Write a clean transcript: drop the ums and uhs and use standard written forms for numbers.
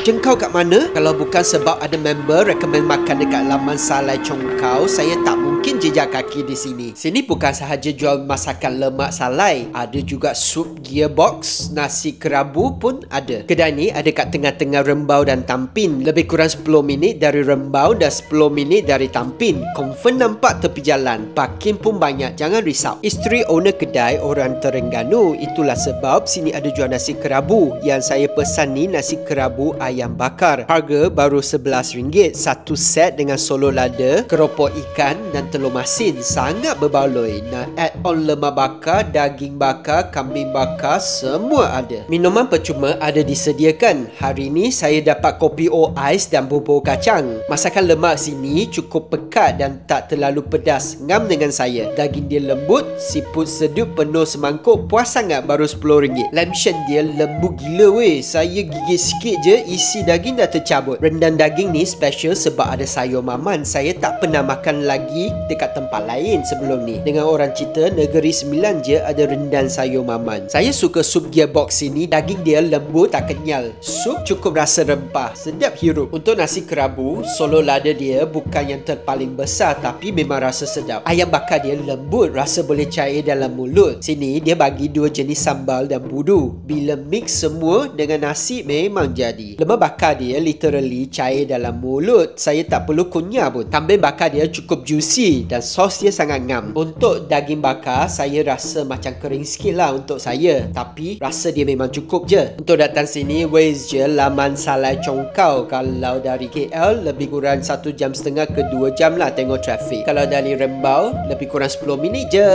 Jengkau kat mana? Kalau bukan sebab ada member recommend makan dekat laman Salai Congkau, saya tak mungkin jejak kaki di sini. Sini bukan sahaja jual masakan lemak salai, ada juga sup gearbox, nasi kerabu pun ada. Kedai ni ada kat tengah-tengah Rembau dan Tampin. Lebih kurang 10 minit dari Rembau dan 10 minit dari Tampin. Confirm nampak tepi jalan. Parking pun banyak, jangan risau. Isteri owner kedai orang Terengganu. Itulah sebab sini ada jual nasi kerabu. Yang saya pesan ni nasi kerabu ayam bakar. Harga baru RM11. Satu set dengan solo lada, keropok ikan dan telur masin. Sangat berbaloi. Nak add on lemak bakar, daging bakar, kambing bakar, semua ada. Minuman percuma ada disediakan. Hari ni saya dapat kopi O ais dan bubur kacang. Masakan lemak sini cukup pekat dan tak terlalu pedas. Ngam dengan saya. Daging dia lembut, siput sedut penuh semangkuk. Puas sangat baru RM10. Lamb shank dia lembut gila weh. Saya gigit sikit je isi daging dah tercabut. Rendang daging ni special sebab ada sayur maman. Saya tak pernah makan lagi dekat tempat lain sebelum ni. Dengan orang cerita Negeri Sembilan je ada rendang sayur maman. Saya suka sup gearbox sini. Daging dia lembut tak kenyal. Sup cukup rasa rempah. Sedap hirup. Untuk nasi kerabu, solo lada dia bukan yang terpaling besar tapi memang rasa sedap. Ayam bakar dia lembut, rasa boleh cair dalam mulut. Sini dia bagi dua jenis sambal dan budu. Bila mix semua dengan nasi memang jadi. Lemak bakar dia literally cair dalam mulut. Saya tak perlu kunyah pun. Kambing bakar dia cukup juicy dan sos dia sangat ngam. Untuk daging bakar, saya rasa macam kering sikit lah untuk saya. Tapi rasa dia memang cukup je. Untuk datang sini, Waze je laman Salai Congkau. Kalau dari KL, lebih kurang 1,5 jam ke 2 jam lah tengok trafik. Kalau dari Rembau, lebih kurang 10 minit je.